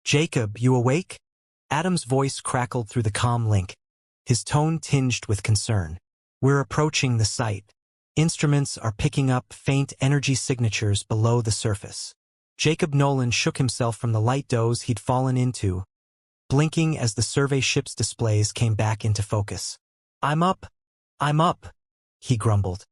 Jacob, you awake? Adam's voice crackled through the comm link, his tone tinged with concern. We're approaching the site. Instruments are picking up faint energy signatures below the surface. Jacob Nolan shook himself from the light doze he'd fallen into, blinking as the survey ship's displays came back into focus. I'm up, he grumbled,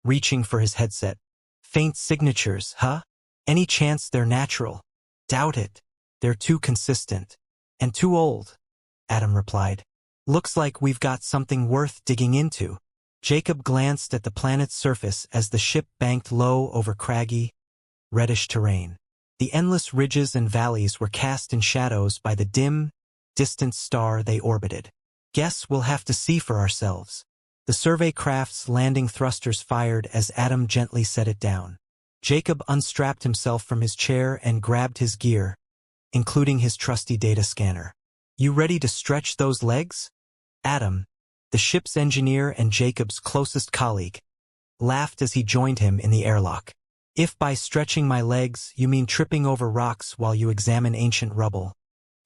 reaching for his headset. Faint signatures, huh? Any chance they're natural? Doubt it. They're too consistent. And too old, Adam replied. Looks like we've got something worth digging into. Jacob glanced at the planet's surface as the ship banked low over craggy, reddish terrain. The endless ridges and valleys were cast in shadows by the dim, distant star they orbited. Guess we'll have to see for ourselves. The survey craft's landing thrusters fired as Adam gently set it down. Jacob unstrapped himself from his chair and grabbed his gear, including his trusty data scanner. You ready to stretch those legs? Adam, the ship's engineer and Jacob's closest colleague, laughed as he joined him in the airlock. If by stretching my legs you mean tripping over rocks while you examine ancient rubble,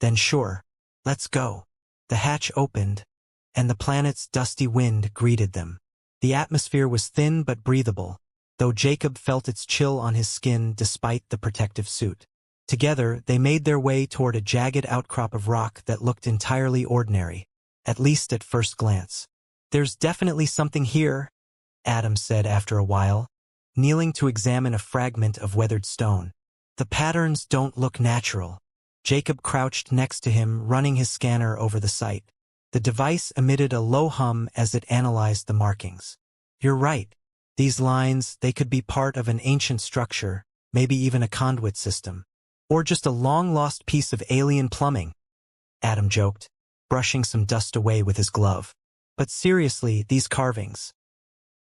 then sure, let's go. The hatch opened, and the planet's dusty wind greeted them. The atmosphere was thin but breathable, though Jacob felt its chill on his skin despite the protective suit. Together, they made their way toward a jagged outcrop of rock that looked entirely ordinary, at least at first glance. There's definitely something here, Adam said after a while, kneeling to examine a fragment of weathered stone. The patterns don't look natural. Jacob crouched next to him, running his scanner over the site. The device emitted a low hum as it analyzed the markings. You're right. These lines, they could be part of an ancient structure, maybe even a conduit system. Or just a long-lost piece of alien plumbing, Adam joked, brushing some dust away with his glove. But seriously, these carvings.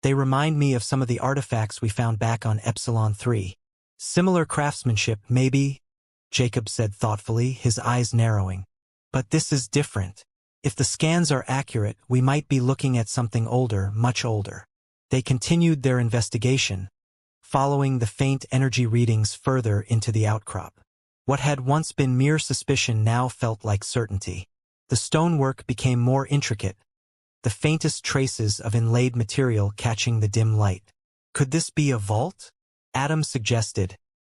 They remind me of some of the artifacts we found back on Epsilon 3. Similar craftsmanship, maybe, Jacob said thoughtfully, his eyes narrowing. But this is different. If the scans are accurate, we might be looking at something older, much older. They continued their investigation, following the faint energy readings further into the outcrop. What had once been mere suspicion now felt like certainty. The stonework became more intricate, the faintest traces of inlaid material catching the dim light. Could this be a vault? Adam suggested,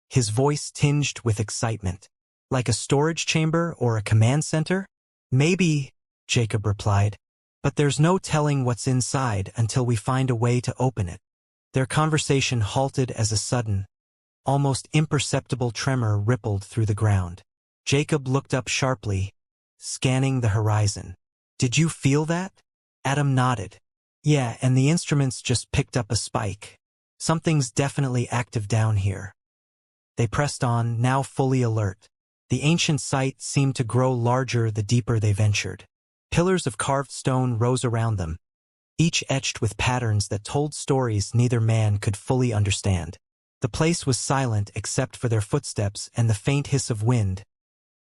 his voice tinged with excitement. Like a storage chamber or a command center? Maybe, Jacob replied. But there's no telling what's inside until we find a way to open it. Their conversation halted as a sudden, almost imperceptible tremor rippled through the ground. Jacob looked up sharply, scanning the horizon. Did you feel that? Adam nodded. Yeah, and the instruments just picked up a spike. Something's definitely active down here. They pressed on, now fully alert. The ancient site seemed to grow larger the deeper they ventured. Pillars of carved stone rose around them, each etched with patterns that told stories neither man could fully understand. The place was silent except for their footsteps and the faint hiss of wind,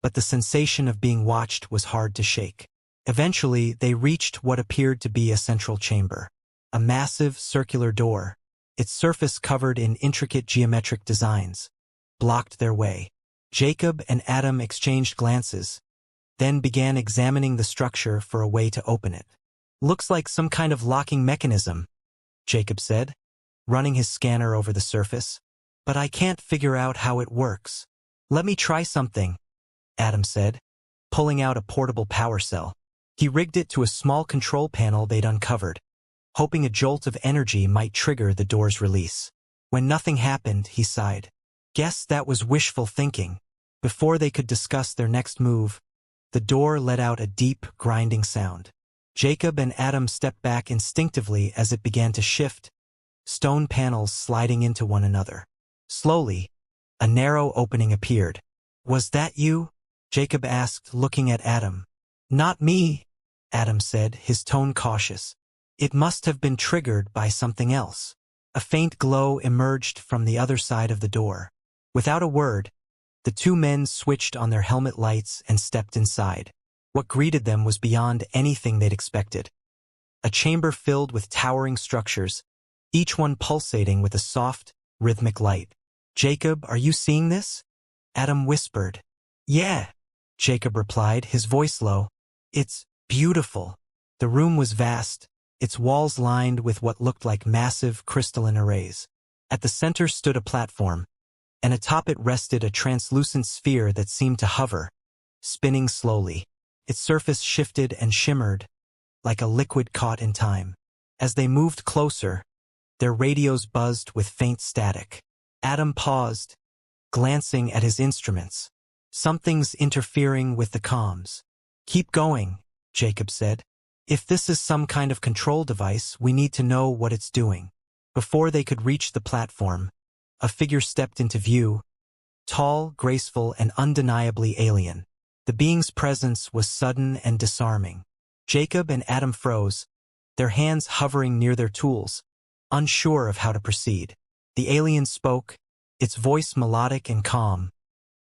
but the sensation of being watched was hard to shake. Eventually, they reached what appeared to be a central chamber. A massive, circular door, its surface covered in intricate geometric designs, blocked their way. Jacob and Adam exchanged glances, then began examining the structure for a way to open it. Looks like some kind of locking mechanism, Jacob said, running his scanner over the surface. But I can't figure out how it works. Let me try something, Adam said, pulling out a portable power cell. He rigged it to a small control panel they'd uncovered, hoping a jolt of energy might trigger the door's release. When nothing happened, he sighed. Guess that was wishful thinking. Before they could discuss their next move, the door let out a deep, grinding sound. Jacob and Adam stepped back instinctively as it began to shift, stone panels sliding into one another. Slowly, a narrow opening appeared. Was that you? Jacob asked, looking at Adam. Not me, Adam said, his tone cautious. It must have been triggered by something else. A faint glow emerged from the other side of the door. Without a word, the two men switched on their helmet lights and stepped inside. What greeted them was beyond anything they'd expected. A chamber filled with towering structures, each one pulsating with a soft, rhythmic light. Jacob, are you seeing this? Adam whispered. Yeah, Jacob replied, his voice low. It's beautiful. The room was vast, its walls lined with what looked like massive crystalline arrays. At the center stood a platform, and atop it rested a translucent sphere that seemed to hover, spinning slowly. Its surface shifted and shimmered, like a liquid caught in time. As they moved closer, their radios buzzed with faint static. Adam paused, glancing at his instruments. Something's interfering with the comms. Keep going, Jacob said. If this is some kind of control device, we need to know what it's doing. Before they could reach the platform, a figure stepped into view, tall, graceful, and undeniably alien. The being's presence was sudden and disarming. Jacob and Adam froze, their hands hovering near their tools, unsure of how to proceed. The alien spoke, its voice melodic and calm,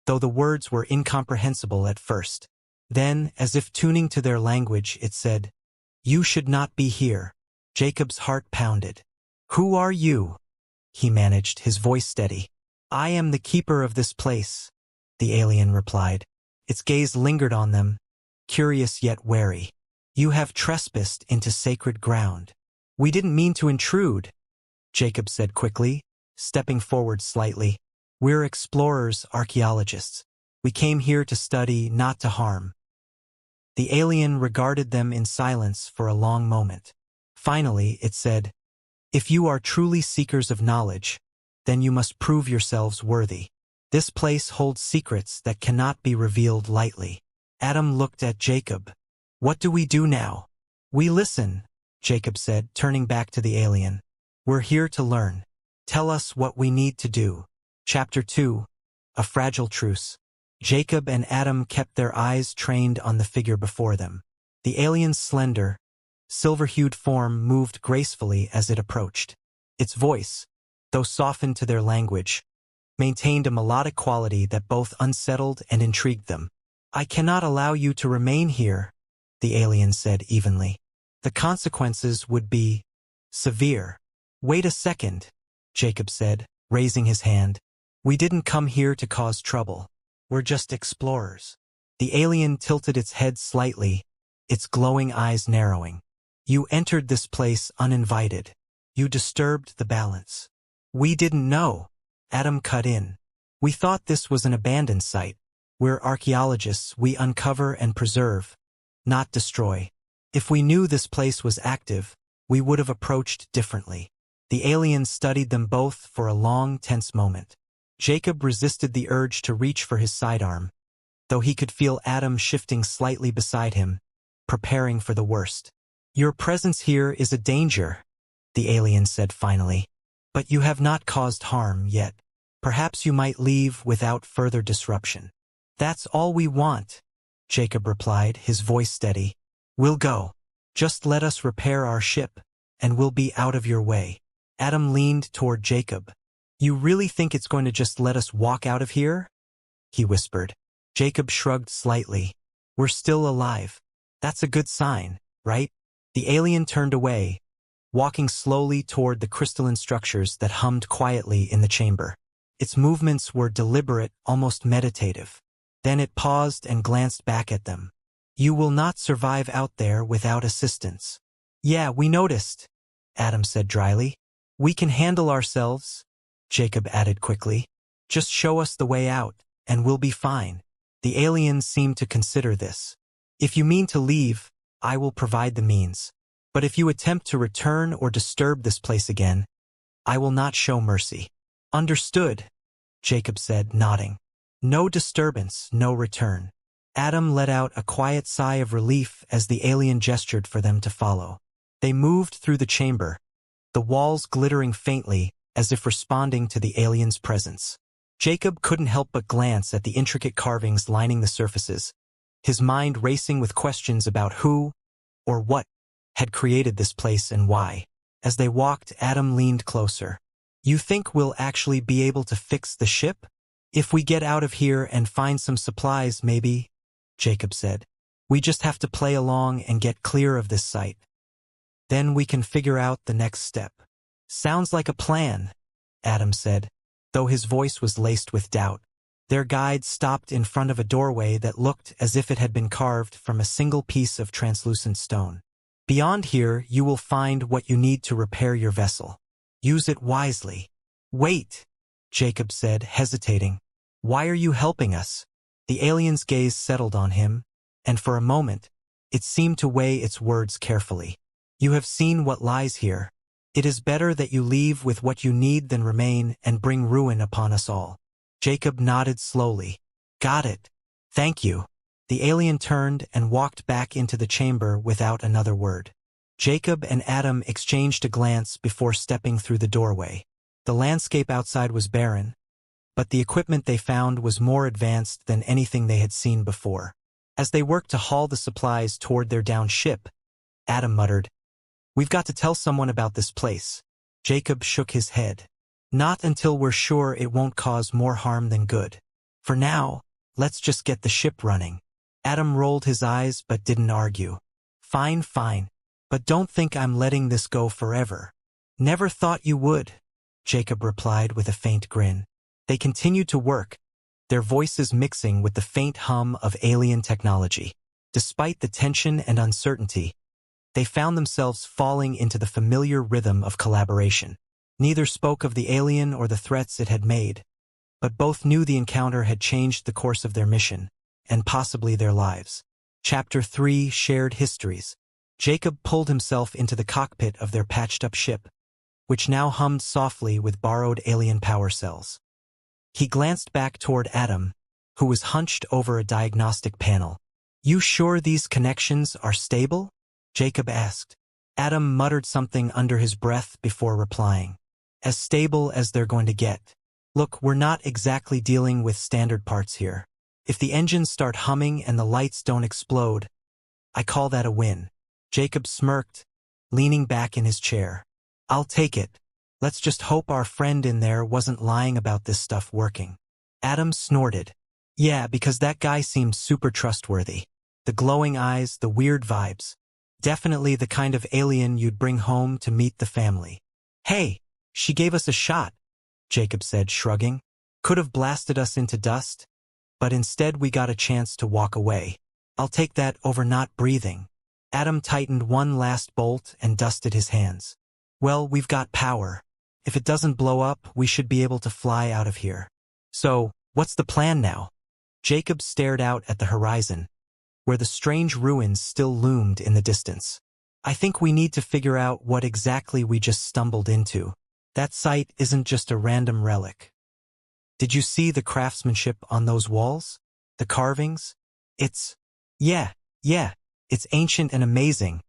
though the words were incomprehensible at first. Then, as if tuning to their language, it said, "You should not be here." Jacob's heart pounded. "Who are you?" he managed, his voice steady. "I am the keeper of this place," the alien replied. Its gaze lingered on them, curious yet wary. "You have trespassed into sacred ground." "We didn't mean to intrude," Jacob said quickly, stepping forward slightly. "We're explorers, archaeologists. We came here to study, not to harm." The alien regarded them in silence for a long moment. Finally, it said, "If you are truly seekers of knowledge, then you must prove yourselves worthy. This place holds secrets that cannot be revealed lightly." Adam looked at Jacob. "What do we do now?" "We listen," Jacob said, turning back to the alien. "We're here to learn. Tell us what we need to do." Chapter 2. A Fragile Truce. Jacob and Adam kept their eyes trained on the figure before them. The alien's slender, silver-hued form moved gracefully as it approached. Its voice, though softened to their language, maintained a melodic quality that both unsettled and intrigued them. "I cannot allow you to remain here," the alien said evenly. "The consequences would be severe." "Wait a second," Jacob said, raising his hand. "We didn't come here to cause trouble. We're just explorers." The alien tilted its head slightly, its glowing eyes narrowing. "You entered this place uninvited. You disturbed the balance." "We didn't know," Adam cut in. "We thought this was an abandoned site. We're archaeologists. We uncover and preserve, not destroy. If we knew this place was active, we would have approached differently." The alien studied them both for a long, tense moment. Jacob resisted the urge to reach for his sidearm, though he could feel Adam shifting slightly beside him, preparing for the worst. "Your presence here is a danger," the alien said finally. "But you have not caused harm yet. Perhaps you might leave without further disruption." "That's all we want," Jacob replied, his voice steady. "We'll go. Just let us repair our ship, and we'll be out of your way." Adam leaned toward Jacob. "You really think it's going to just let us walk out of here?" he whispered. Jacob shrugged slightly. "We're still alive. That's a good sign, right?" The alien turned away, walking slowly toward the crystalline structures that hummed quietly in the chamber. Its movements were deliberate, almost meditative. Then it paused and glanced back at them. "You will not survive out there without assistance." "Yeah, we noticed," Adam said dryly. "We can handle ourselves," Jacob added quickly. "Just show us the way out, and we'll be fine." The alien seemed to consider this. "If you mean to leave, I will provide the means. But if you attempt to return or disturb this place again, I will not show mercy." "Understood," Jacob said, nodding. "No disturbance, no return." Adam let out a quiet sigh of relief as the alien gestured for them to follow. They moved through the chamber, the walls glittering faintly as if responding to the alien's presence. Jacob couldn't help but glance at the intricate carvings lining the surfaces, his mind racing with questions about who, or what, had created this place and why. As they walked, Adam leaned closer. "You think we'll actually be able to fix the ship? If we get out of here and find some supplies, maybe," Jacob said. "We just have to play along and get clear of this site. Then we can figure out the next step." "Sounds like a plan," Adam said, though his voice was laced with doubt. Their guide stopped in front of a doorway that looked as if it had been carved from a single piece of translucent stone. Beyond here, you will find what you need to repair your vessel. Use it wisely. Wait, Jacob said, hesitating. Why are you helping us? The alien's gaze settled on him, and for a moment, it seemed to weigh its words carefully. You have seen what lies here. It is better that you leave with what you need than remain and bring ruin upon us all. Jacob nodded slowly. Got it. Thank you. The alien turned and walked back into the chamber without another word. Jacob and Adam exchanged a glance before stepping through the doorway. The landscape outside was barren, but the equipment they found was more advanced than anything they had seen before. As they worked to haul the supplies toward their downed ship, Adam muttered, "We've got to tell someone about this place." Jacob shook his head. "Not until we're sure it won't cause more harm than good. For now, let's just get the ship running." Adam rolled his eyes but didn't argue. Fine, but don't think I'm letting this go forever." "Never thought you would," Jacob replied with a faint grin. They continued to work, their voices mixing with the faint hum of alien technology. Despite the tension and uncertainty, they found themselves falling into the familiar rhythm of collaboration. Neither spoke of the alien or the threats it had made, but both knew the encounter had changed the course of their mission, and possibly their lives. Chapter 3: Shared Histories. Jacob pulled himself into the cockpit of their patched-up ship, which now hummed softly with borrowed alien power cells. He glanced back toward Adam, who was hunched over a diagnostic panel. "You sure these connections are stable?" Jacob asked. Adam muttered something under his breath before replying. "As stable as they're going to get. Look, we're not exactly dealing with standard parts here. If the engines start humming and the lights don't explode, I call that a win." Jacob smirked, leaning back in his chair. "I'll take it. Let's just hope our friend in there wasn't lying about this stuff working." Adam snorted. "Yeah, because that guy seemed super trustworthy. The glowing eyes, the weird vibes. Definitely the kind of alien you'd bring home to meet the family." "Hey, she gave us a shot," Jacob said, shrugging. "Could have blasted us into dust, but instead we got a chance to walk away. I'll take that over not breathing." Adam tightened one last bolt and dusted his hands. "Well, we've got power. If it doesn't blow up, we should be able to fly out of here. So, what's the plan now?" Jacob stared out at the horizon, where the strange ruins still loomed in the distance. "I think we need to figure out what exactly we just stumbled into. That site isn't just a random relic. Did you see the craftsmanship on those walls? The carvings? Yeah, it's ancient and amazing,"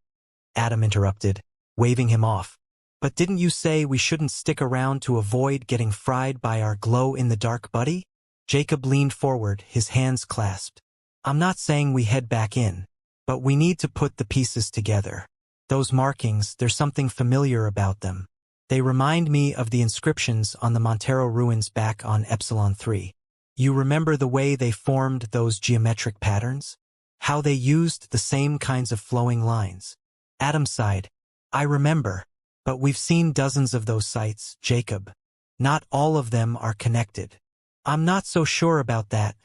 Adam interrupted, waving him off. "But didn't you say we shouldn't stick around to avoid getting fried by our glow-in-the-dark buddy?" Jacob leaned forward, his hands clasped. "I'm not saying we head back in, but we need to put the pieces together. Those markings, there's something familiar about them. They remind me of the inscriptions on the Montero ruins back on Epsilon 3. You remember the way they formed those geometric patterns? How they used the same kinds of flowing lines?" Adam sighed. "I remember. But we've seen dozens of those sites, Jacob. Not all of them are connected." "I'm not so sure about that,"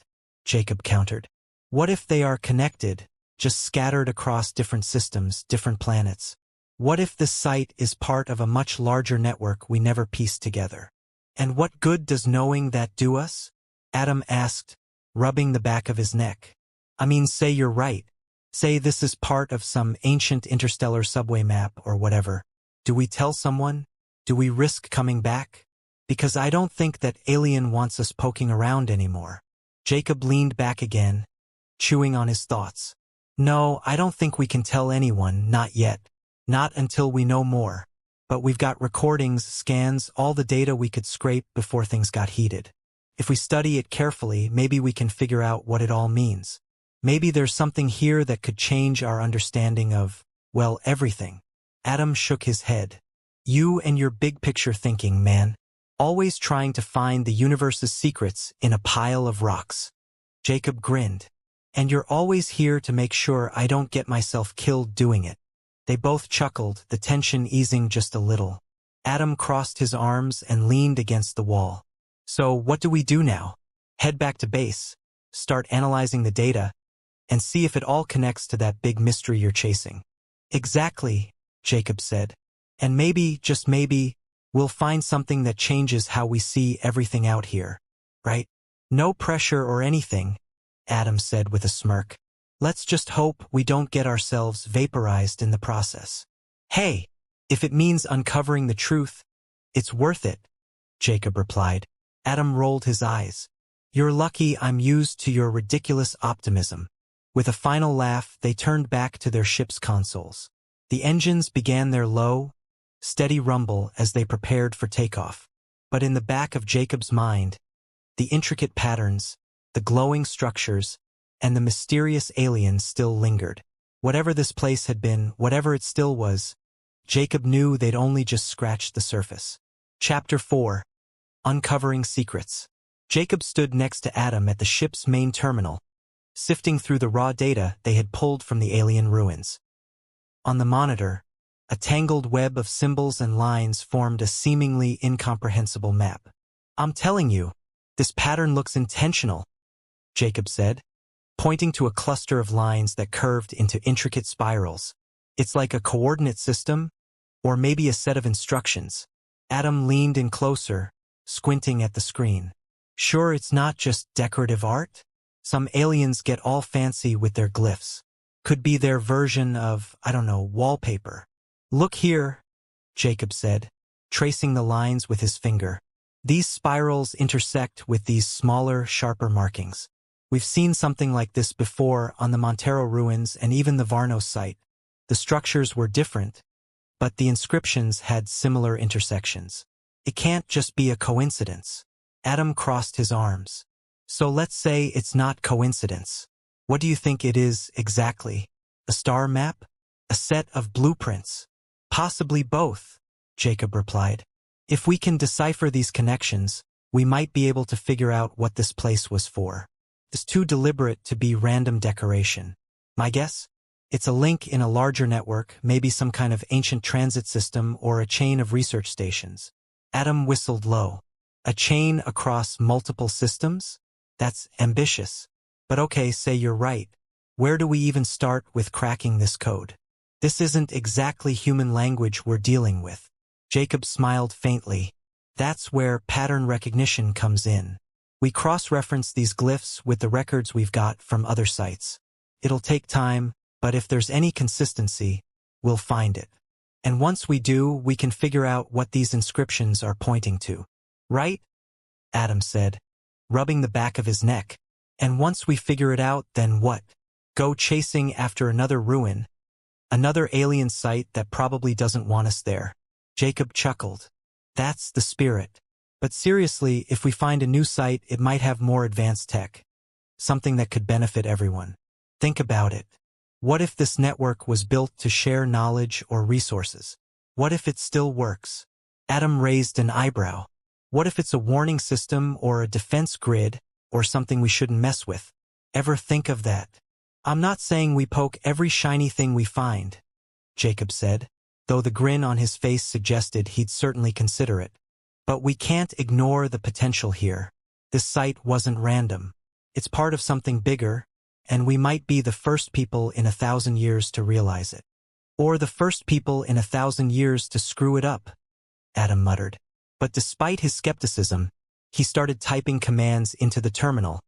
Jacob countered. "What if they are connected, just scattered across different systems, different planets? What if this site is part of a much larger network we never pieced together? And what good does knowing that do us?" Adam asked, rubbing the back of his neck. "I mean, say you're right. Say this is part of some ancient interstellar subway map or whatever. Do we tell someone? Do we risk coming back? Because I don't think that alien wants us poking around anymore." Jacob leaned back again, chewing on his thoughts. "No, I don't think we can tell anyone, not yet. Not until we know more. But we've got recordings, scans, all the data we could scrape before things got heated. If we study it carefully, maybe we can figure out what it all means. Maybe there's something here that could change our understanding of, well, everything." Adam shook his head. "You and your big-picture thinking, man. Always trying to find the universe's secrets in a pile of rocks." Jacob grinned. "And you're always here to make sure I don't get myself killed doing it." They both chuckled, the tension easing just a little. Adam crossed his arms and leaned against the wall. "So what do we do now?" Head back to base, start analyzing the data, and see if it all connects to that big mystery you're chasing. Exactly, Jacob said. And maybe, just maybe, we'll find something that changes how we see everything out here. Right? No pressure or anything, Adam said with a smirk. Let's just hope we don't get ourselves vaporized in the process. Hey, if it means uncovering the truth, it's worth it, Jacob replied. Adam rolled his eyes. You're lucky I'm used to your ridiculous optimism. With a final laugh, they turned back to their ship's consoles. The engines began their low, steady rumble as they prepared for takeoff. But in the back of Jacob's mind, the intricate patterns, the glowing structures, and the mysterious aliens still lingered. Whatever this place had been, whatever it still was, Jacob knew they'd only just scratched the surface. Chapter 4. Uncovering Secrets. Jacob stood next to Adam at the ship's main terminal, sifting through the raw data they had pulled from the alien ruins. On the monitor, a tangled web of symbols and lines formed a seemingly incomprehensible map. I'm telling you, this pattern looks intentional, Jacob said, pointing to a cluster of lines that curved into intricate spirals. It's like a coordinate system, or maybe a set of instructions. Adam leaned in closer, squinting at the screen. Sure it's not just decorative art? Some aliens get all fancy with their glyphs. Could be their version of, I don't know, wallpaper. Look here, Jacob said, tracing the lines with his finger. These spirals intersect with these smaller, sharper markings. We've seen something like this before on the Montero ruins and even the Varnos site. The structures were different, but the inscriptions had similar intersections. It can't just be a coincidence. Adam crossed his arms. So let's say it's not coincidence. What do you think it is exactly? A star map? A set of blueprints? Possibly both, Jacob replied. If we can decipher these connections, we might be able to figure out what this place was for. It's too deliberate to be random decoration. My guess? It's a link in a larger network, maybe some kind of ancient transit system or a chain of research stations. Adam whistled low. A chain across multiple systems? That's ambitious. But okay, say you're right. Where do we even start with cracking this code? This isn't exactly human language we're dealing with. Jacob smiled faintly. That's where pattern recognition comes in. We cross-reference these glyphs with the records we've got from other sites. It'll take time, but if there's any consistency, we'll find it. And once we do, we can figure out what these inscriptions are pointing to. Right? Adam said, rubbing the back of his neck. And once we figure it out, then what? Go chasing after another ruin? Another alien site that probably doesn't want us there. Jacob chuckled. That's the spirit. But seriously, if we find a new site, it might have more advanced tech. Something that could benefit everyone. Think about it. What if this network was built to share knowledge or resources? What if it still works? Adam raised an eyebrow. What if it's a warning system or a defense grid or something we shouldn't mess with? Ever think of that? I'm not saying we poke every shiny thing we find, Jacob said, though the grin on his face suggested he'd certainly consider it. But we can't ignore the potential here. This site wasn't random. It's part of something bigger, and we might be the first people in 1,000 years to realize it. Or the first people in 1,000 years to screw it up, Adam muttered. But despite his skepticism, he started typing commands into the terminal,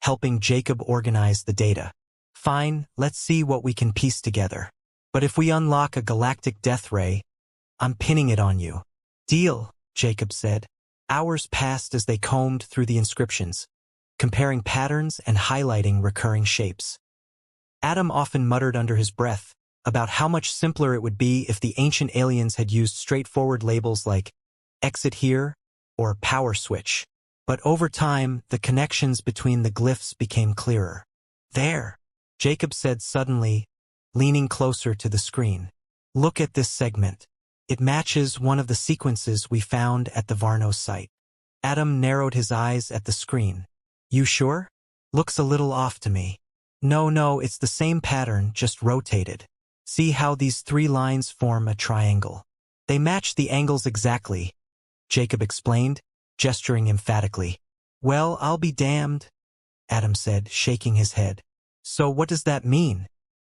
helping Jacob organize the data. Fine, let's see what we can piece together. But if we unlock a galactic death ray, I'm pinning it on you. Deal, Jacob said. Hours passed as they combed through the inscriptions, comparing patterns and highlighting recurring shapes. Adam often muttered under his breath about how much simpler it would be if the ancient aliens had used straightforward labels like exit here or power switch. But over time, the connections between the glyphs became clearer. There, Jacob said suddenly, leaning closer to the screen. Look at this segment. It matches one of the sequences we found at the Varnos site. Adam narrowed his eyes at the screen. You sure? Looks a little off to me. No, it's the same pattern, just rotated. See how these 3 lines form a triangle. They match the angles exactly, Jacob explained, gesturing emphatically. Well, I'll be damned, Adam said, shaking his head. So what does that mean?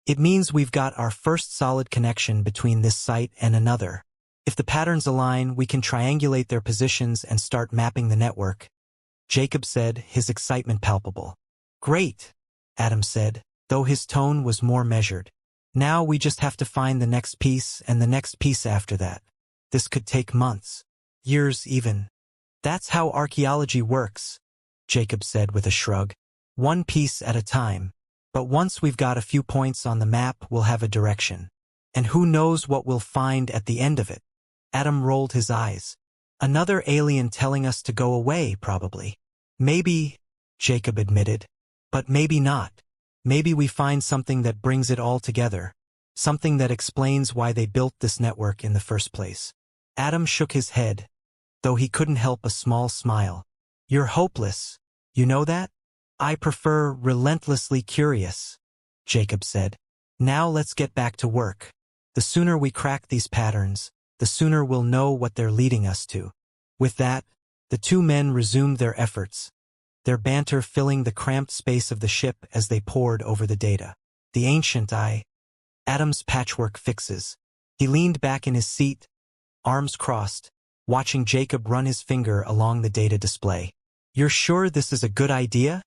It means we've got our first solid connection between this site and another. If the patterns align, we can triangulate their positions and start mapping the network, Jacob said, his excitement palpable. Great, Adam said, though his tone was more measured. Now we just have to find the next piece and the next piece after that. This could take months, years even. That's how archaeology works, Jacob said with a shrug. One piece at a time. But once we've got a few points on the map, we'll have a direction. And who knows what we'll find at the end of it? Adam rolled his eyes. Another alien telling us to go away, probably. Maybe, Jacob admitted. But maybe not. Maybe we find something that brings it all together. Something that explains why they built this network in the first place. Adam shook his head, though he couldn't help a small smile. You're hopeless. You know that? I prefer relentlessly curious, Jacob said. Now let's get back to work. The sooner we crack these patterns, the sooner we'll know what they're leading us to. With that, the two men resumed their efforts, their banter filling the cramped space of the ship as they pored over the data. The ancient eye, Adam's patchwork fixes. He leaned back in his seat, arms crossed, watching Jacob run his finger along the data display. You're sure this is a good idea?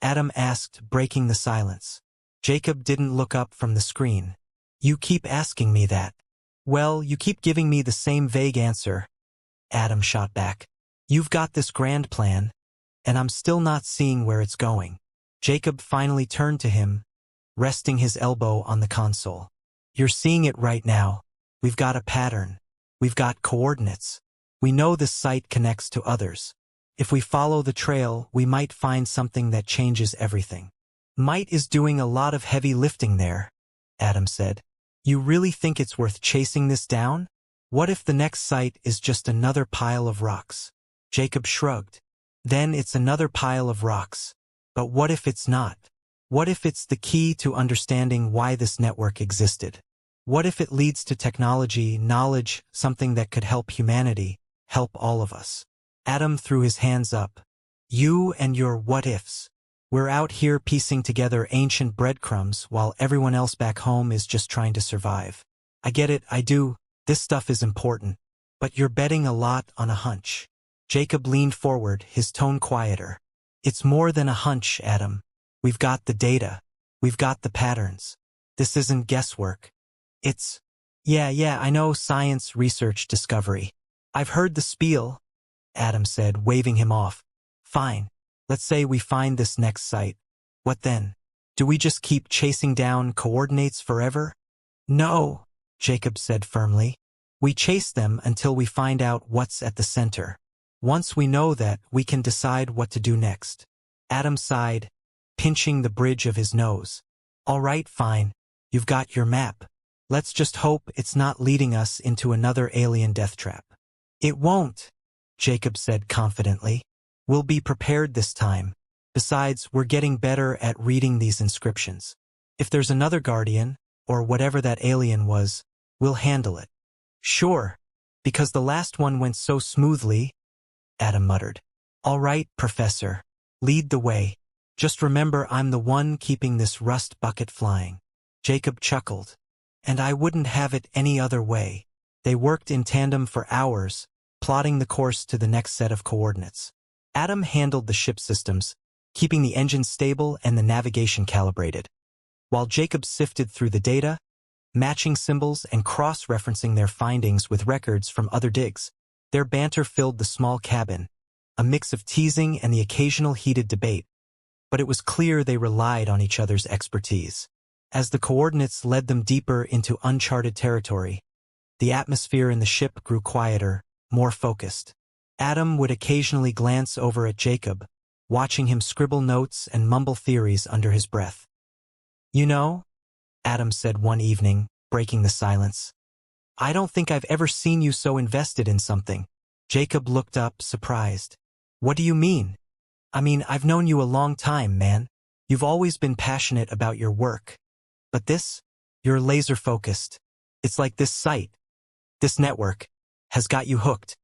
Adam asked, breaking the silence. Jacob didn't look up from the screen. You keep asking me that. Well, you keep giving me the same vague answer, Adam shot back. You've got this grand plan, and I'm still not seeing where it's going. Jacob finally turned to him, resting his elbow on the console. You're seeing it right now. We've got a pattern. We've got coordinates. We know this site connects to others. If we follow the trail, we might find something that changes everything. Might is doing a lot of heavy lifting there, Adam said. You really think it's worth chasing this down? What if the next site is just another pile of rocks? Jacob shrugged. Then it's another pile of rocks. But what if it's not? What if it's the key to understanding why this network existed? What if it leads to technology, knowledge, something that could help humanity, help all of us? Adam threw his hands up. You and your what-ifs. We're out here piecing together ancient breadcrumbs while everyone else back home is just trying to survive. I get it, I do. This stuff is important. But you're betting a lot on a hunch. Jacob leaned forward, his tone quieter. It's more than a hunch, Adam. We've got the data. We've got the patterns. This isn't guesswork. It's… Yeah, I know, science, research, discovery. I've heard the spiel, Adam said, waving him off. Fine. Let's say we find this next site. What then? Do we just keep chasing down coordinates forever? No, Jacob said firmly. We chase them until we find out what's at the center. Once we know that, we can decide what to do next. Adam sighed, pinching the bridge of his nose. All right, fine. You've got your map. Let's just hope it's not leading us into another alien death trap. It won't, Jacob said confidently. We'll be prepared this time. Besides, we're getting better at reading these inscriptions. If there's another Guardian, or whatever that alien was, we'll handle it. Sure, because the last one went so smoothly, Adam muttered. All right, Professor. Lead the way. Just remember I'm the one keeping this rust bucket flying. Jacob chuckled. And I wouldn't have it any other way. They worked in tandem for hours, plotting the course to the next set of coordinates. Adam handled the ship systems, keeping the engines stable and the navigation calibrated, while Jacob sifted through the data, matching symbols and cross-referencing their findings with records from other digs. Their banter filled the small cabin, a mix of teasing and the occasional heated debate, but it was clear they relied on each other's expertise. As the coordinates led them deeper into uncharted territory, the atmosphere in the ship grew quieter, more focused. Adam would occasionally glance over at Jacob, watching him scribble notes and mumble theories under his breath. You know, Adam said one evening, breaking the silence, I don't think I've ever seen you so invested in something. Jacob looked up, surprised. What do you mean? I mean, I've known you a long time, man. You've always been passionate about your work. But this, you're laser-focused. It's like this site, this network, has got you hooked.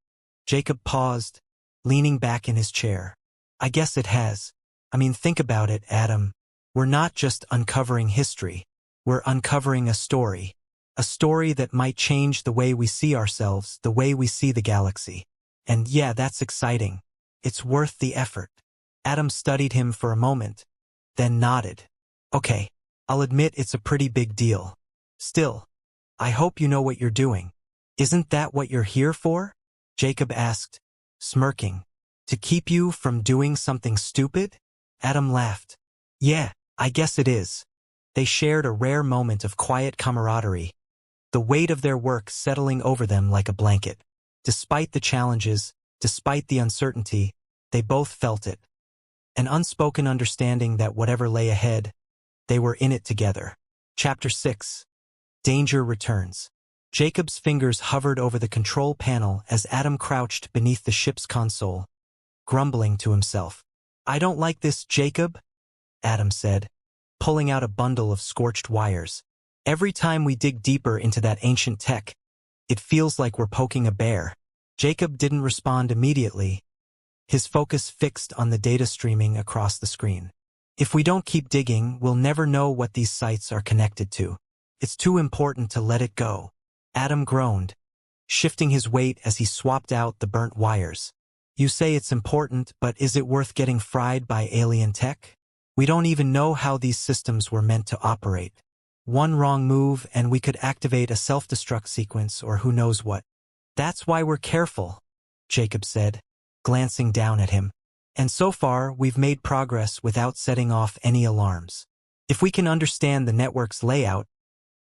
Jacob paused, leaning back in his chair. I guess it has. I mean, think about it, Adam. We're not just uncovering history. We're uncovering a story. A story that might change the way we see ourselves, the way we see the galaxy. And yeah, that's exciting. It's worth the effort. Adam studied him for a moment, then nodded. Okay, I'll admit it's a pretty big deal. Still, I hope you know what you're doing. Isn't that what you're here for? Jacob asked, smirking. To keep you from doing something stupid? Adam laughed. Yeah, I guess it is. They shared a rare moment of quiet camaraderie, the weight of their work settling over them like a blanket. Despite the challenges, despite the uncertainty, they both felt it. An unspoken understanding that whatever lay ahead, they were in it together. Chapter 6. Danger returns. Jacob's fingers hovered over the control panel as Adam crouched beneath the ship's console, grumbling to himself. I don't like this, Jacob, Adam said, pulling out a bundle of scorched wires. Every time we dig deeper into that ancient tech, it feels like we're poking a bear. Jacob didn't respond immediately, his focus fixed on the data streaming across the screen. If we don't keep digging, we'll never know what these sites are connected to. It's too important to let it go. Adam groaned, shifting his weight as he swapped out the burnt wires. You say it's important, but is it worth getting fried by alien tech? We don't even know how these systems were meant to operate. One wrong move and we could activate a self-destruct sequence or who knows what. That's why we're careful, Jacob said, glancing down at him. And so far, we've made progress without setting off any alarms. If we can understand the network's layout,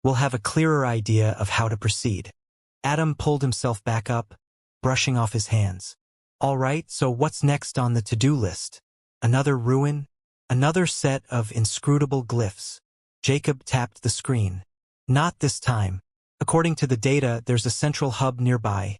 we'll have a clearer idea of how to proceed. Adam pulled himself back up, brushing off his hands. All right, so what's next on the to-do list? Another ruin? Another set of inscrutable glyphs. Jacob tapped the screen. Not this time. According to the data, there's a central hub nearby,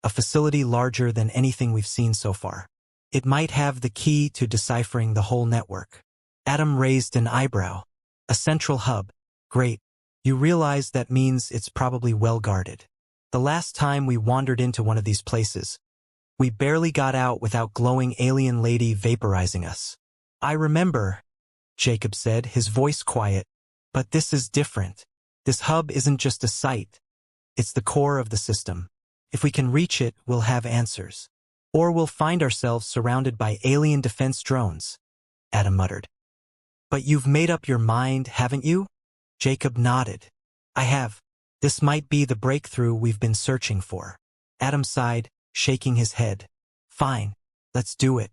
a facility larger than anything we've seen so far. It might have the key to deciphering the whole network. Adam raised an eyebrow. A central hub. Great. You realize that means it's probably well guarded. The last time we wandered into one of these places, we barely got out without glowing alien lady vaporizing us. I remember, Jacob said, his voice quiet. But this is different. This hub isn't just a site. It's the core of the system. If we can reach it, we'll have answers. Or we'll find ourselves surrounded by alien defense drones, Adam muttered. But you've made up your mind, haven't you? Jacob nodded. I have. This might be the breakthrough we've been searching for. Adam sighed, shaking his head. Fine, let's do it.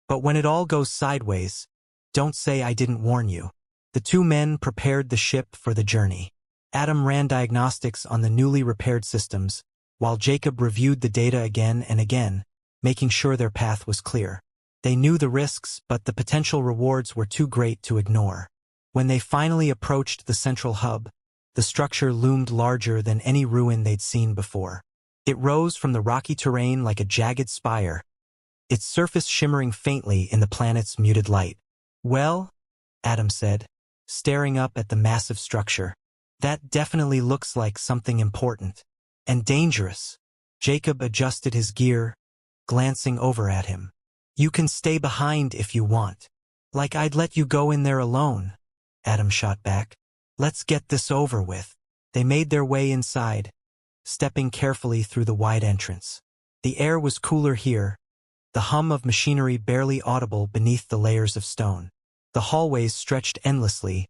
But when it all goes sideways, don't say I didn't warn you. The two men prepared the ship for the journey. Adam ran diagnostics on the newly repaired systems, while Jacob reviewed the data again and again, making sure their path was clear. They knew the risks, but the potential rewards were too great to ignore. When they finally approached the central hub, the structure loomed larger than any ruin they'd seen before. It rose from the rocky terrain like a jagged spire, its surface shimmering faintly in the planet's muted light. Well, Adam said, staring up at the massive structure. That definitely looks like something important. And dangerous. Jacob adjusted his gear, glancing over at him. You can stay behind if you want. Like I'd let you go in there alone, Adam shot back. Let's get this over with. They made their way inside, stepping carefully through the wide entrance. The air was cooler here, the hum of machinery barely audible beneath the layers of stone. The hallways stretched endlessly,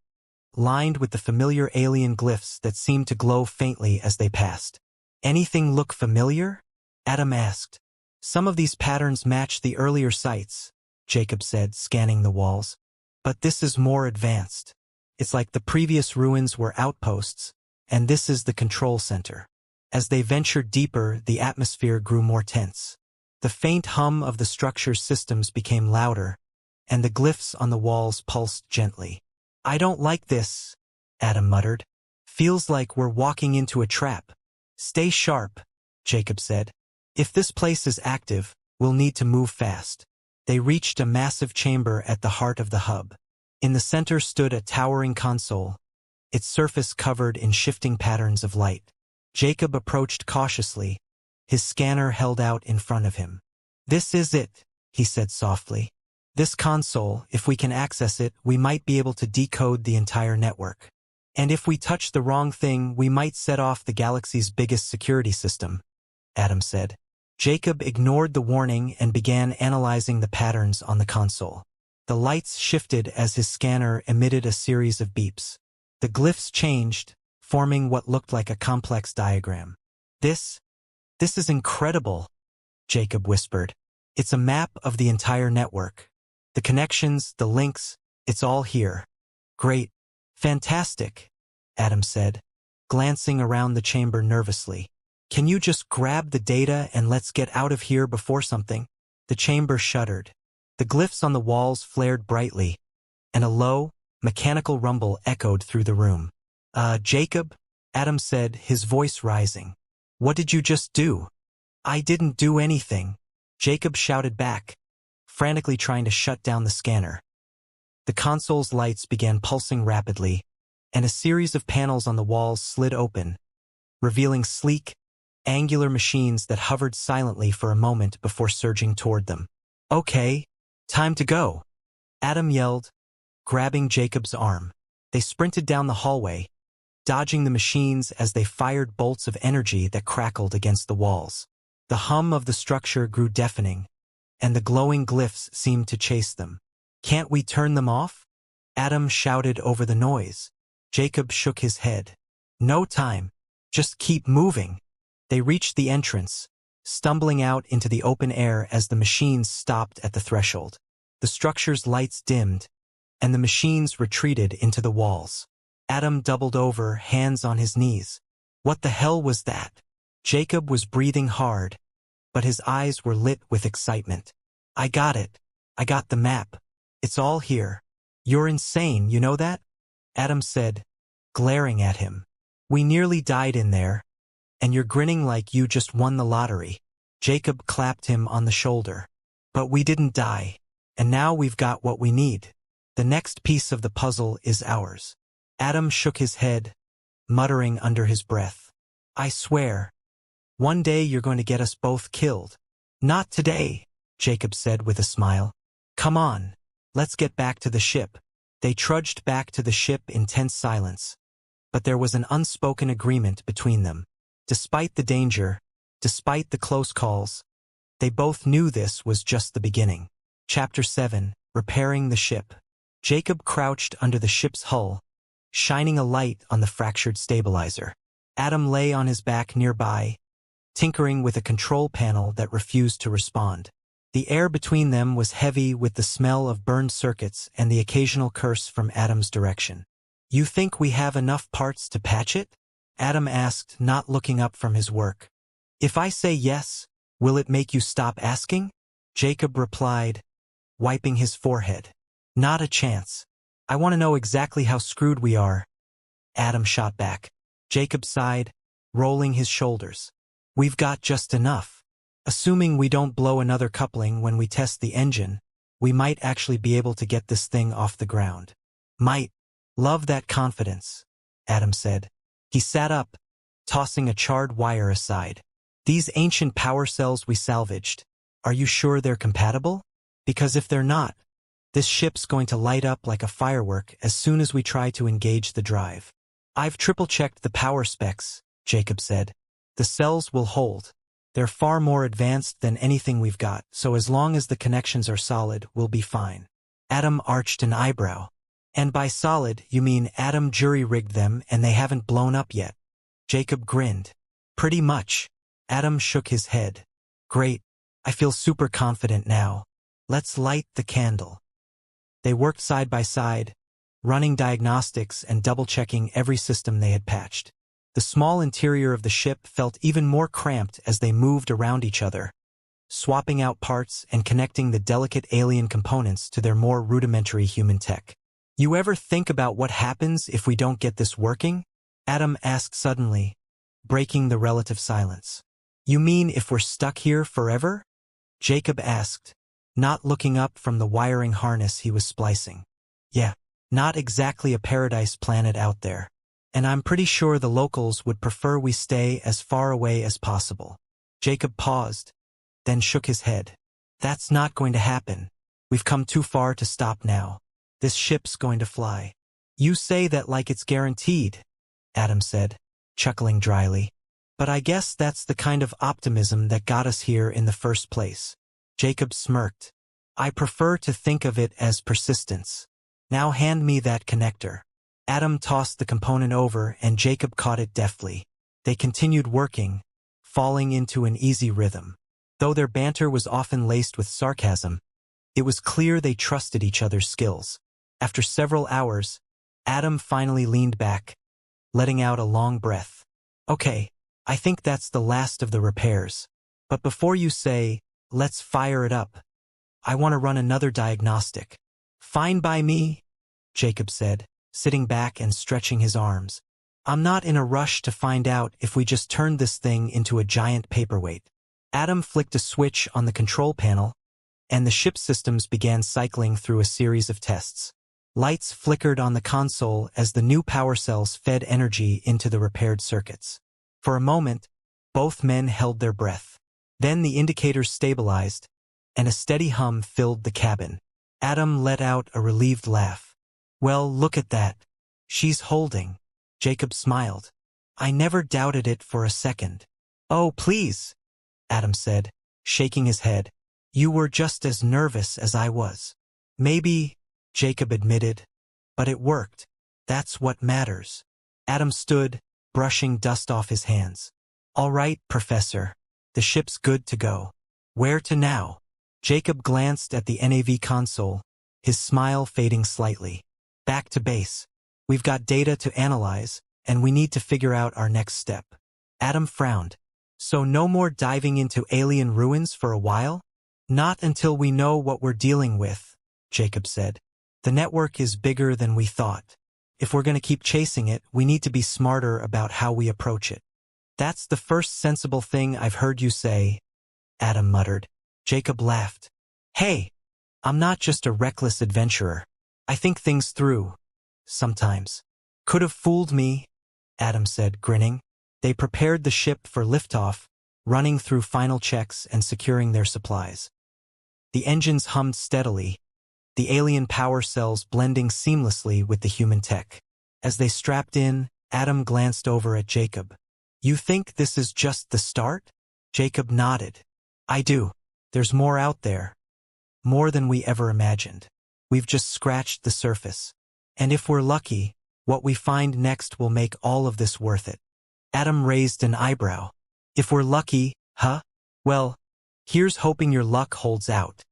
lined with the familiar alien glyphs that seemed to glow faintly as they passed. Anything look familiar? Adam asked. Some of these patterns match the earlier sites, Jacob said, scanning the walls. But this is more advanced. It's like the previous ruins were outposts, and this is the control center. As they ventured deeper, the atmosphere grew more tense. The faint hum of the structure's systems became louder, and the glyphs on the walls pulsed gently. I don't like this, Adam muttered. Feels like we're walking into a trap. Stay sharp, Jacob said. If this place is active, we'll need to move fast. They reached a massive chamber at the heart of the hub. In the center stood a towering console, its surface covered in shifting patterns of light. Jacob approached cautiously, his scanner held out in front of him. This is it, he said softly. This console, if we can access it, we might be able to decode the entire network. And if we touch the wrong thing, we might set off the galaxy's biggest security system, Adam said. Jacob ignored the warning and began analyzing the patterns on the console. The lights shifted as his scanner emitted a series of beeps. The glyphs changed, forming what looked like a complex diagram. This is incredible, Jacob whispered. It's a map of the entire network. The connections, the links, it's all here. Great. Fantastic, Adam said, glancing around the chamber nervously. Can you just grab the data and let's get out of here before something? The chamber shuddered. The glyphs on the walls flared brightly, and a low, mechanical rumble echoed through the room. Jacob? Adam said, his voice rising. What did you just do? I didn't do anything, Jacob shouted back, frantically trying to shut down the scanner. The console's lights began pulsing rapidly, and a series of panels on the walls slid open, revealing sleek, angular machines that hovered silently for a moment before surging toward them. Okay, time to go, Adam yelled, grabbing Jacob's arm. They sprinted down the hallway, dodging the machines as they fired bolts of energy that crackled against the walls. The hum of the structure grew deafening, and the glowing glyphs seemed to chase them. Can't we turn them off? Adam shouted over the noise. Jacob shook his head. No time. Just keep moving. They reached the entrance, stumbling out into the open air as the machines stopped at the threshold. The structure's lights dimmed, and the machines retreated into the walls. Adam doubled over, hands on his knees. What the hell was that? Jacob was breathing hard, but his eyes were lit with excitement. I got it. I got the map. It's all here. You're insane, you know that? Adam said, glaring at him. We nearly died in there, and you're grinning like you just won the lottery. Jacob clapped him on the shoulder. But we didn't die, and now we've got what we need. The next piece of the puzzle is ours. Adam shook his head, muttering under his breath. I swear, one day you're going to get us both killed. Not today, Jacob said with a smile. Come on, let's get back to the ship. They trudged back to the ship in tense silence, but there was an unspoken agreement between them. Despite the danger, despite the close calls, they both knew this was just the beginning. Chapter 7, Repairing the Ship. Jacob crouched under the ship's hull, shining a light on the fractured stabilizer. Adam lay on his back nearby, tinkering with a control panel that refused to respond. The air between them was heavy with the smell of burned circuits and the occasional curse from Adam's direction. You think we have enough parts to patch it? Adam asked, not looking up from his work. If I say yes, will it make you stop asking? Jacob replied, wiping his forehead. Not a chance. I want to know exactly how screwed we are. Adam shot back. Jacob sighed, rolling his shoulders. We've got just enough. Assuming we don't blow another coupling when we test the engine, we might actually be able to get this thing off the ground. Might. Love that confidence, Adam said. He sat up, tossing a charred wire aside. These ancient power cells we salvaged, are you sure they're compatible? Because if they're not, this ship's going to light up like a firework as soon as we try to engage the drive. I've triple-checked the power specs, Jacob said. The cells will hold. They're far more advanced than anything we've got, so as long as the connections are solid, we'll be fine. Adam arched an eyebrow. And by solid, you mean Adam jury-rigged them and they haven't blown up yet? Jacob grinned. Pretty much. Adam shook his head. Great. I feel super confident now. Let's light the candle. They worked side by side, running diagnostics and double-checking every system they had patched. The small interior of the ship felt even more cramped as they moved around each other, swapping out parts and connecting the delicate alien components to their more rudimentary human tech. You ever think about what happens if we don't get this working? Adam asked suddenly, breaking the relative silence. You mean if we're stuck here forever? Jacob asked, not looking up from the wiring harness he was splicing. Yeah, not exactly a paradise planet out there. And I'm pretty sure the locals would prefer we stay as far away as possible. Jacob paused, then shook his head. That's not going to happen. We've come too far to stop now. This ship's going to fly. You say that like it's guaranteed, Adam said, chuckling dryly. But I guess that's the kind of optimism that got us here in the first place. Jacob smirked. I prefer to think of it as persistence. Now hand me that connector. Adam tossed the component over and Jacob caught it deftly. They continued working, falling into an easy rhythm. Though their banter was often laced with sarcasm, it was clear they trusted each other's skills. After several hours, Adam finally leaned back, letting out a long breath. Okay, I think that's the last of the repairs. But before you say, let's fire it up, I want to run another diagnostic. Fine by me, Jacob said, sitting back and stretching his arms. I'm not in a rush to find out if we just turned this thing into a giant paperweight. Adam flicked a switch on the control panel, and the ship's systems began cycling through a series of tests. Lights flickered on the console as the new power cells fed energy into the repaired circuits. For a moment, both men held their breath. Then the indicators stabilized, and a steady hum filled the cabin. Adam let out a relieved laugh. Well, look at that. She's holding. Jacob smiled. I never doubted it for a second. Oh, please, Adam said, shaking his head. You were just as nervous as I was. Maybe, Jacob admitted, but it worked. That's what matters. Adam stood, brushing dust off his hands. All right, Professor. The ship's good to go. Where to now? Jacob glanced at the NAV console, his smile fading slightly. Back to base. We've got data to analyze, and we need to figure out our next step. Adam frowned. So no more diving into alien ruins for a while? Not until we know what we're dealing with, Jacob said. The network is bigger than we thought. If we're going to keep chasing it, we need to be smarter about how we approach it. That's the first sensible thing I've heard you say, Adam muttered. Jacob laughed. Hey, I'm not just a reckless adventurer. I think things through. Sometimes. Could have fooled me, Adam said, grinning. They prepared the ship for liftoff, running through final checks and securing their supplies. The engines hummed steadily, the alien power cells blending seamlessly with the human tech. As they strapped in, Adam glanced over at Jacob. You think this is just the start? Jacob nodded. I do. There's more out there. More than we ever imagined. We've just scratched the surface. And if we're lucky, what we find next will make all of this worth it. Adam raised an eyebrow. If we're lucky, huh? Well, here's hoping your luck holds out.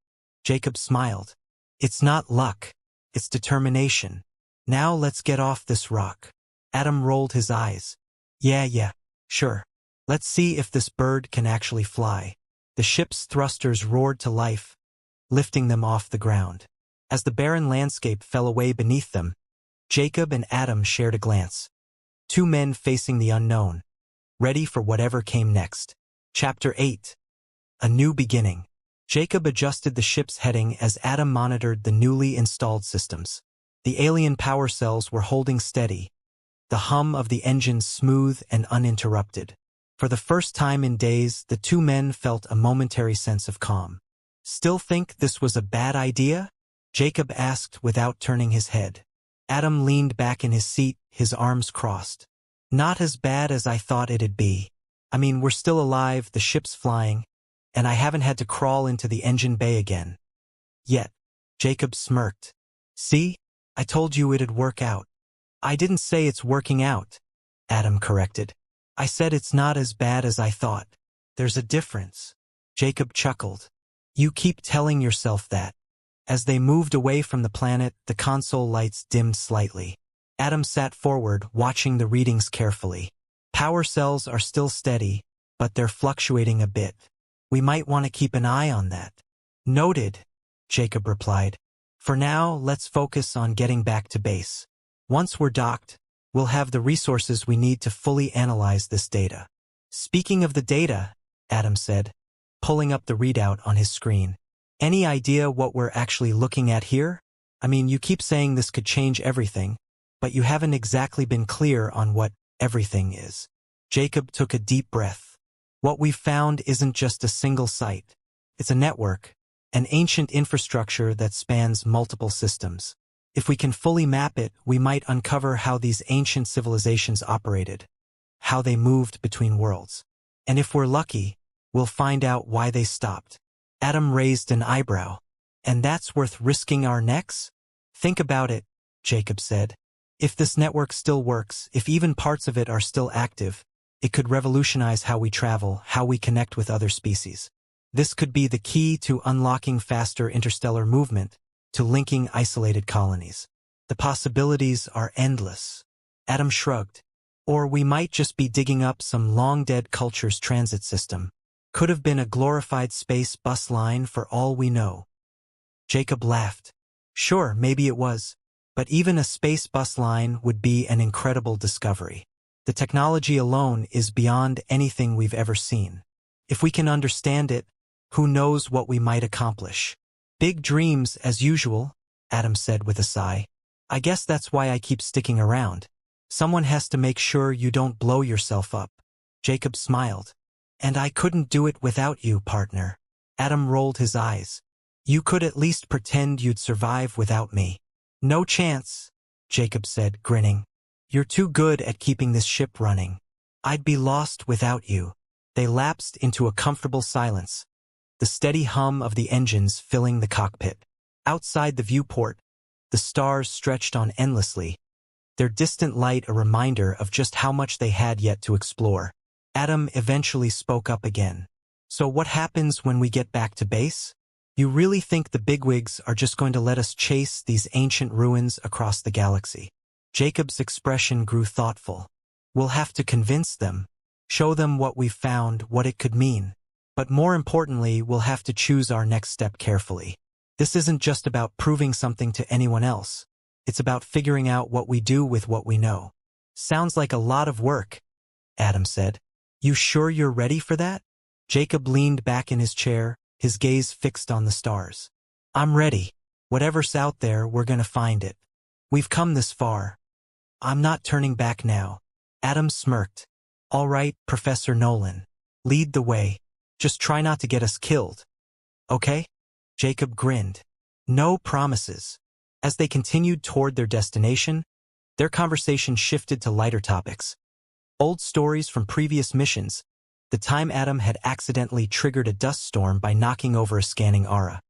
Jacob smiled. It's not luck. It's determination. Now let's get off this rock. Adam rolled his eyes. Yeah, sure. Let's see if this bird can actually fly. The ship's thrusters roared to life, lifting them off the ground. As the barren landscape fell away beneath them, Jacob and Adam shared a glance. Two men facing the unknown, ready for whatever came next. Chapter 8. A New Beginning. Jacob adjusted the ship's heading as Adam monitored the newly installed systems. The alien power cells were holding steady, the hum of the engines smooth and uninterrupted. For the first time in days, the two men felt a momentary sense of calm. Still think this was a bad idea? Jacob asked without turning his head. Adam leaned back in his seat, his arms crossed. Not as bad as I thought it'd be. I mean, we're still alive, the ship's flying, and I haven't had to crawl into the engine bay again. Yet, Jacob smirked. See? I told you it'd work out. I didn't say it's working out, Adam corrected. I said it's not as bad as I thought. There's a difference. Jacob chuckled. You keep telling yourself that. As they moved away from the planet, the console lights dimmed slightly. Adam sat forward, watching the readings carefully. Power cells are still steady, but they're fluctuating a bit. We might want to keep an eye on that. Noted, Jacob replied. For now, let's focus on getting back to base. Once we're docked, we'll have the resources we need to fully analyze this data. Speaking of the data, Adam said, pulling up the readout on his screen. Any idea what we're actually looking at here? I mean, you keep saying this could change everything, but you haven't exactly been clear on what everything is. Jacob took a deep breath. What we've found isn't just a single site. It's a network, an ancient infrastructure that spans multiple systems. If we can fully map it, we might uncover how these ancient civilizations operated, how they moved between worlds. And if we're lucky, we'll find out why they stopped. Adam raised an eyebrow. And that's worth risking our necks? Think about it, Jacob said. If this network still works, if even parts of it are still active, it could revolutionize how we travel, how we connect with other species. This could be the key to unlocking faster interstellar movement, to linking isolated colonies. The possibilities are endless. Adam shrugged. Or we might just be digging up some long-dead culture's transit system. Could have been a glorified space bus line for all we know. Jacob laughed. Sure, maybe it was. But even a space bus line would be an incredible discovery. The technology alone is beyond anything we've ever seen. If we can understand it, who knows what we might accomplish. Big dreams as usual, Adam said with a sigh. I guess that's why I keep sticking around. Someone has to make sure you don't blow yourself up. Jacob smiled. And I couldn't do it without you, partner. Adam rolled his eyes. You could at least pretend you'd survive without me. No chance, Jacob said, grinning. You're too good at keeping this ship running. I'd be lost without you. They lapsed into a comfortable silence, the steady hum of the engines filling the cockpit. Outside the viewport, the stars stretched on endlessly, their distant light a reminder of just how much they had yet to explore. Adam eventually spoke up again. So what happens when we get back to base? You really think the bigwigs are just going to let us chase these ancient ruins across the galaxy? Jacob's expression grew thoughtful. We'll have to convince them, show them what we've found, what it could mean. But more importantly, we'll have to choose our next step carefully. This isn't just about proving something to anyone else. It's about figuring out what we do with what we know. Sounds like a lot of work, Adam said. You sure you're ready for that? Jacob leaned back in his chair, his gaze fixed on the stars. I'm ready. Whatever's out there, we're gonna find it. We've come this far. I'm not turning back now. Adam smirked. All right, Professor Nolan. Lead the way. Just try not to get us killed. Okay? Jacob grinned. No promises. As they continued toward their destination, their conversation shifted to lighter topics. Old stories from previous missions, the time Adam had accidentally triggered a dust storm by knocking over a scanning aura.